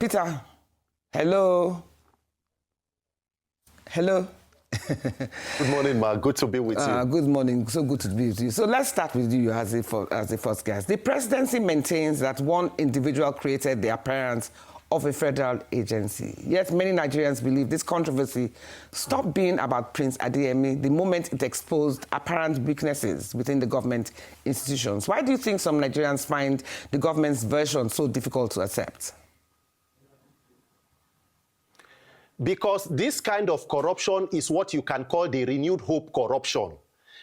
Peter, hello. Hello. Good morning, Ma. Good to be with you. Good morning. So good to be with you. So let's start with you as the first guest. The presidency maintains that one individual created the appearance of a federal agency. Yet many Nigerians believe this controversy stopped being about Prince Adeyemi the moment it exposed apparent weaknesses within the government institutions. Why do you think some Nigerians find the government's version so difficult to accept? Because this kind of corruption is what you can call the renewed hope corruption.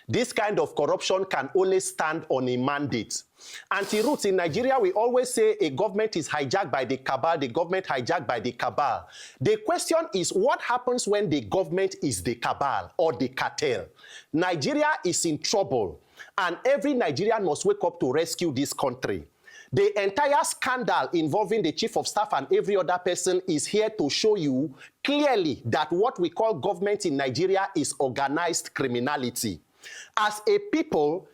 This kind of corruption can only stand on a mandate. Anti-roots in Nigeria, we always say a government is hijacked by the cabal, the government hijacked by the cabal. The question is, what happens when the government is the cabal or the cartel? Nigeria is in trouble, and every Nigerian must wake up to rescue this country. The entire scandal involving the chief of staff and every other person is here to show you clearly that what we call government in Nigeria is organized criminality. As a people,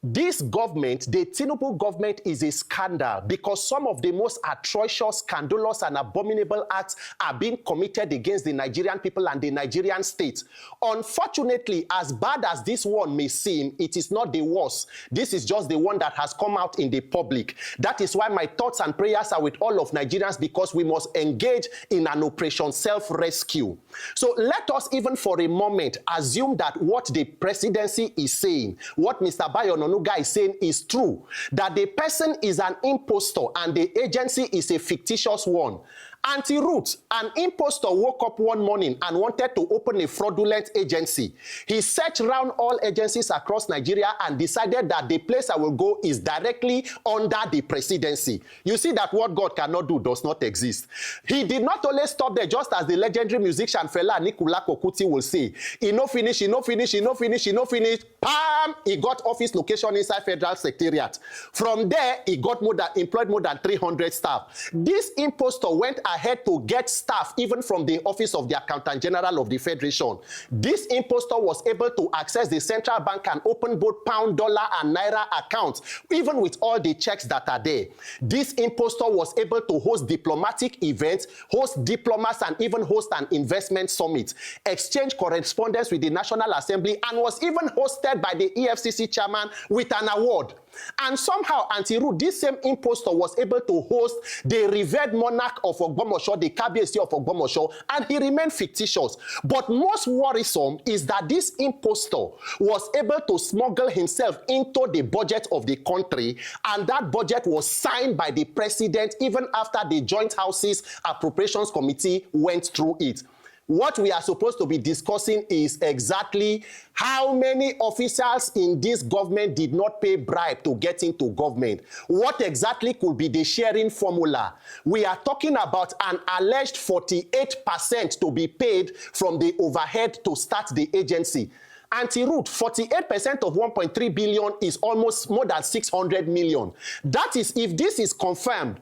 this government, the Tinubu government, is a scandal because some of the most atrocious, scandalous, and abominable acts are being committed against the Nigerian people and the Nigerian state. Unfortunately, as bad as this one may seem, it is not the worst. This is just the one that has come out in the public. That is why my thoughts and prayers are with all of Nigerians, because we must engage in an operation self-rescue. So let us even for a moment assume that what the presidency is saying, what Mr. Bayo guy is saying is true, that the person is an impostor and the agency is a fictitious one. Anti-roots, an impostor woke up one morning and wanted to open a fraudulent agency. He searched around all agencies across Nigeria and decided that the place I will go is directly under the presidency. You see that what God cannot do does not exist. He did not only stop there, just as the legendary musician Fela Anikulapo Kuti will say, he no finish, he no finish, he no finish, he no finish, bam, he got office location inside Federal Secretariat. From there, he got employed more than 300 staff. This impostor went ahead to get staff even from the office of the Accountant General of the Federation. This impostor was able to access the central bank and open both pound, dollar, and naira accounts, even with all the checks that are there. This impostor was able to host diplomatic events, host diplomats, and even host an investment summit, exchange correspondence with the National Assembly, and was even hosted by the EFCC chairman with an award. And somehow, Anti-Root, this same impostor was able to host the revered monarch of Ogbomosho, the Kabiyesi of Ogbomosho, and he remained fictitious. But most worrisome is that this impostor was able to smuggle himself into the budget of the country, and that budget was signed by the president even after the Joint Houses Appropriations Committee went through it. What we are supposed to be discussing is exactly how many officials in this government did not pay bribe to get into government. What exactly could be the sharing formula? We are talking about an alleged 48% to be paid from the overhead to start the agency. Anti-Root, 48% of 1.3 billion is almost more than 600 million. That is, if this is confirmed,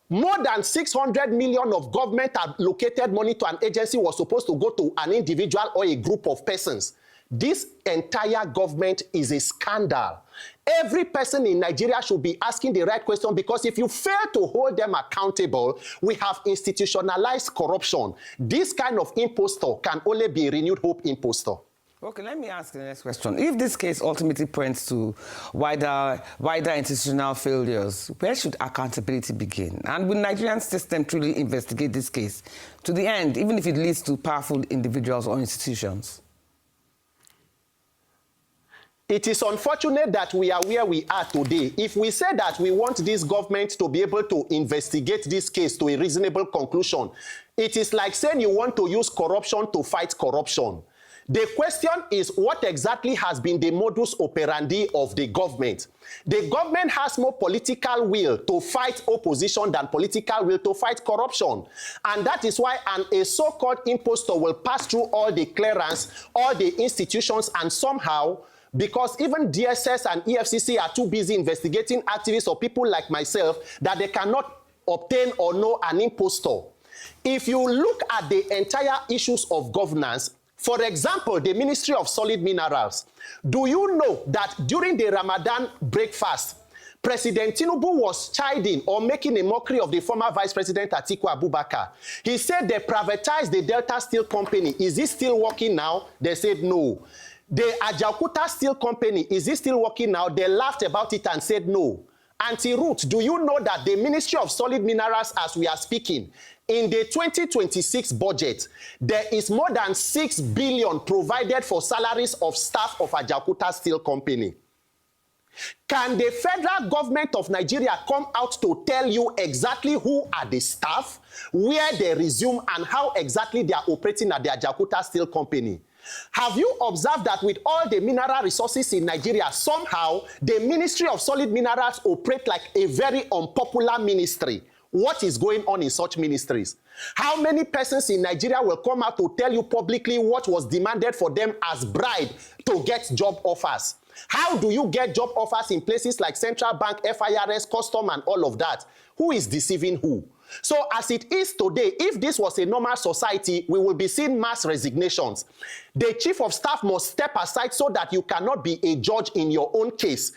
more than 600 million of government allocated money to an agency was supposed to go to an individual or a group of persons. This entire government is a scandal. Every person in Nigeria should be asking the right question, because if you fail to hold them accountable, we have institutionalized corruption. This kind of impostor can only be a renewed hope impostor. Okay, let me ask the next question. If this case ultimately points to wider institutional failures, where should accountability begin? And will Nigerian system truly investigate this case to the end, even if it leads to powerful individuals or institutions? It is unfortunate that we are where we are today. If we say that we want this government to be able to investigate this case to a reasonable conclusion, it is like saying you want to use corruption to fight corruption. The question is, what exactly has been the modus operandi of the government? The government has more political will to fight opposition than political will to fight corruption. And that is why a so-called impostor will pass through all the clearance, all the institutions, and somehow, because even DSS and EFCC are too busy investigating activists or people like myself, that they cannot obtain or know an impostor. If you look at the entire issues of governance, for example, the Ministry of Solid Minerals, do you know that during the Ramadan breakfast, President Tinubu was chiding or making a mockery of the former Vice President Atiku Abubakar. He said they privatized the Delta Steel Company. Is it still working now? They said no. The Ajaokuta Steel Company, is it still working now? They laughed about it and said no. Auntie Ruth, do you know that the Ministry of Solid Minerals, as we are speaking, in the 2026 budget, there is more than 6 billion provided for salaries of staff of Ajaokuta Steel Company? Can the federal government of Nigeria come out to tell you exactly who are the staff, where they resume, and how exactly they are operating at the Ajaokuta Steel Company? Have you observed that with all the mineral resources in Nigeria, somehow the Ministry of Solid Minerals operate like a very unpopular ministry? What is going on in such ministries? How many persons in Nigeria will come out to tell you publicly what was demanded for them as bribe to get job offers? How do you get job offers in places like Central Bank, FIRS, Custom, and all of that? Who is deceiving who? So as it is today, if this was a normal society, we will be seeing mass resignations. The chief of staff must step aside so that you cannot be a judge in your own case.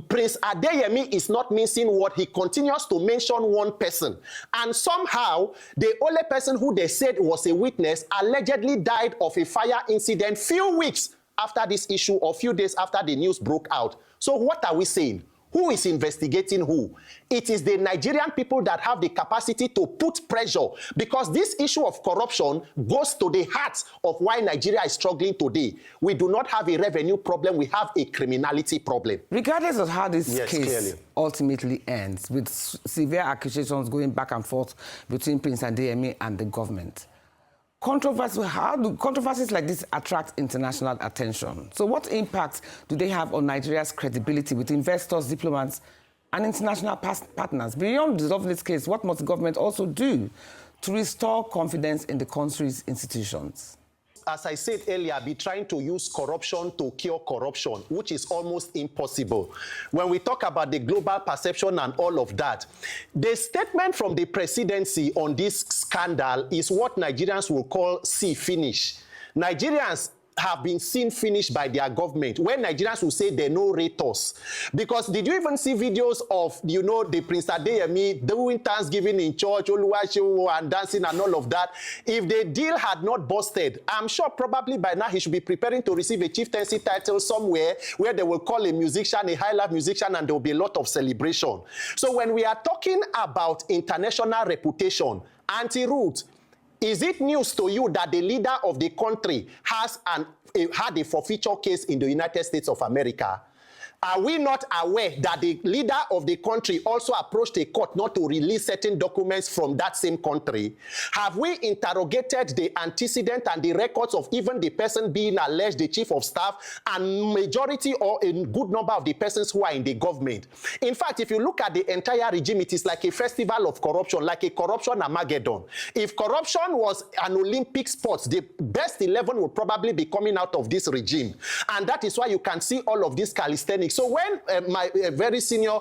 Prince Adeyemi is not missing what he continues to mention one person. And somehow, the only person who they said was a witness allegedly died of a fire incident few weeks after this issue or few days after the news broke out. So what are we saying? Who is investigating who? It is the Nigerian people that have the capacity to put pressure, because this issue of corruption goes to the heart of why Nigeria is struggling today. We do not have a revenue problem, we have a criminality problem. Regardless of how this case clearly ultimately ends, with severe accusations going back and forth between Prince Adeyemi and the government, how do controversies like this attract international attention? So what impact do they have on Nigeria's credibility with investors, diplomats, and international partners? Beyond resolving this case, what must the government also do to restore confidence in the country's institutions? As I said earlier, be trying to use corruption to cure corruption, which is almost impossible. When we talk about the global perception and all of that, the statement from the presidency on this scandal is what Nigerians will call see finish. Nigerians have been seen finished by their government, when Nigerians will say they no rate us. Because did you even see videos of, you know, the Prince Adeyemi doing Thanksgiving in church, Oluwaseun, and dancing and all of that? If the deal had not busted, I'm sure probably by now he should be preparing to receive a chieftaincy title somewhere where they will call a musician, a high-life musician, and there will be a lot of celebration. So when we are talking about international reputation, Auntie Ruth, is it news to you that the leader of the country has had a forfeiture case in the United States of America? Are we not aware that the leader of the country also approached a court not to release certain documents from that same country? Have we interrogated the antecedent and the records of even the person being alleged the chief of staff and majority or a good number of the persons who are in the government? In fact, if you look at the entire regime, it is like a festival of corruption, like a corruption Armageddon. If corruption was an Olympic sport, the best 11 would probably be coming out of this regime. And that is why you can see all of this calisthenics. So when my very senior,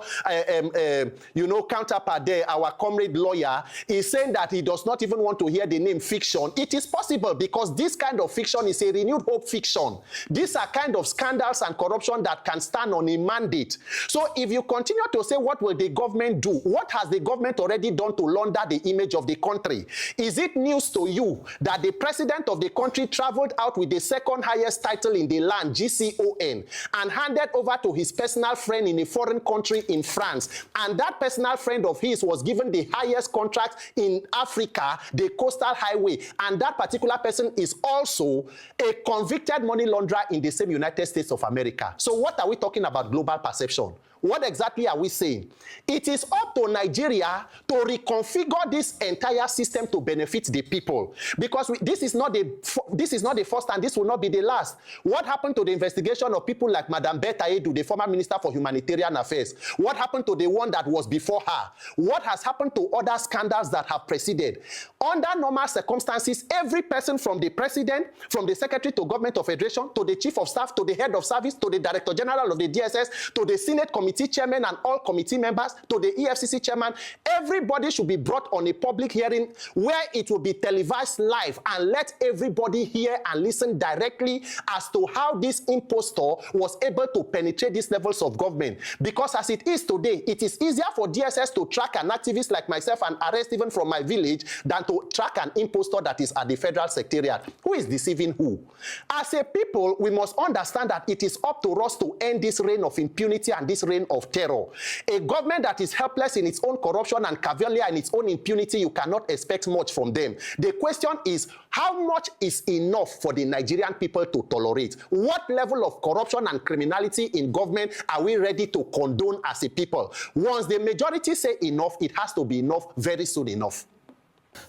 counterpart there, our comrade lawyer, is saying that he does not even want to hear the name fiction, it is possible, because this kind of fiction is a renewed hope fiction. These are kind of scandals and corruption that can stand on a mandate. So if you continue to say, what will the government do? What has the government already done to launder the image of the country? Is it news to you that the president of the country traveled out with the second highest title in the land, GCON, and handed over to his personal friend in a foreign country in France, and that personal friend of his was given the highest contract in Africa, the Coastal Highway, and that particular person is also a convicted money launderer in the same United States of America? So what are we talking about global perception? What exactly are we saying? It is up to Nigeria to reconfigure this entire system to benefit the people, because this is not the first and this will not be the last. What happened to the investigation of people like Madam Betta Edu, the former Minister for Humanitarian Affairs? What happened to the one that was before her? What has happened to other scandals that have preceded? Under normal circumstances, every person from the president, from the Secretary to Government of Federation, to the Chief of Staff, to the Head of Service, to the Director General of the DSS, to the Senate Committee committee chairmen and all committee members, to the EFCC chairman, everybody should be brought on a public hearing where it will be televised live and let everybody hear and listen directly as to how this impostor was able to penetrate these levels of government. Because as it is today, it is easier for DSS to track an activist like myself and arrest even from my village than to track an impostor that is at the federal secretariat. Who is deceiving who? As a people, we must understand that it is up to us to end this reign of impunity and this reign of terror. A government that is helpless in its own corruption and cavalier in its own impunity, you cannot expect much from them. The question is, how much is enough for the Nigerian people to tolerate? What level of corruption and criminality in government are we ready to condone as a people? Once the majority say enough, it has to be enough very soon enough.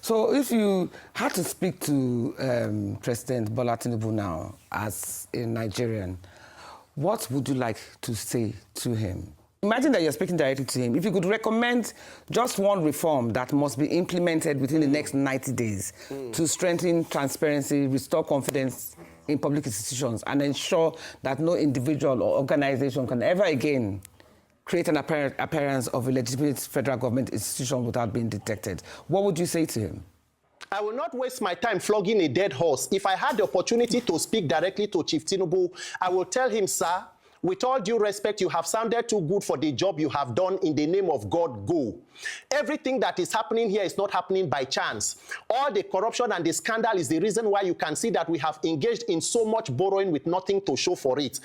So if you had to speak to President Bola Tinubu now as a Nigerian, what would you like to say to him? Imagine that you're speaking directly to him. If you could recommend just one reform that must be implemented within the next 90 days to strengthen transparency, restore confidence in public institutions, and ensure that no individual or organization can ever again create an appearance of a legitimate federal government institution without being detected, what would you say to him? I will not waste my time flogging a dead horse. If I had the opportunity to speak directly to Chief Tinubu, I will tell him, sir, with all due respect, you have sounded too good for the job you have done. In the name of God, go. Everything that is happening here is not happening by chance. All the corruption and the scandal is the reason why you can see that we have engaged in so much borrowing with nothing to show for it.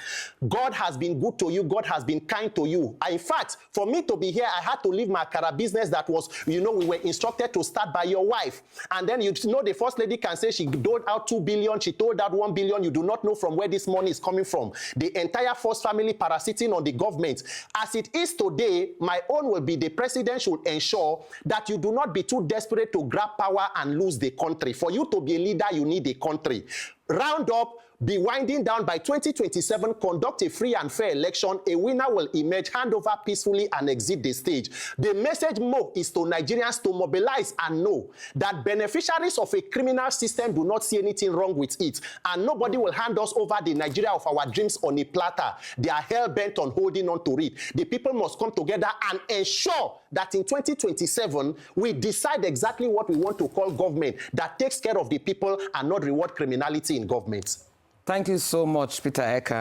God has been good to you. God has been kind to you. In fact, for me to be here, I had to leave my Akara business that was, we were instructed to start by your wife. And then, the First Lady can say she doled out 2 billion, she told out 1 billion. You do not know from where this money is coming from. The entire First family parasiting on the government. As it is today, my own will be the president should ensure that you do not be too desperate to grab power and lose the country. For you to be a leader, you need a country. Round up, be winding down by 2027, conduct a free and fair election. A winner will emerge, hand over peacefully and exit the stage. The message more is to Nigerians to mobilize and know that beneficiaries of a criminal system do not see anything wrong with it. And nobody will hand us over the Nigeria of our dreams on a platter. They are hell-bent on holding on to it. The people must come together and ensure that in 2027, we decide exactly what we want to call government that takes care of the people and not reward criminality in government. Thank you so much, Peter Eka.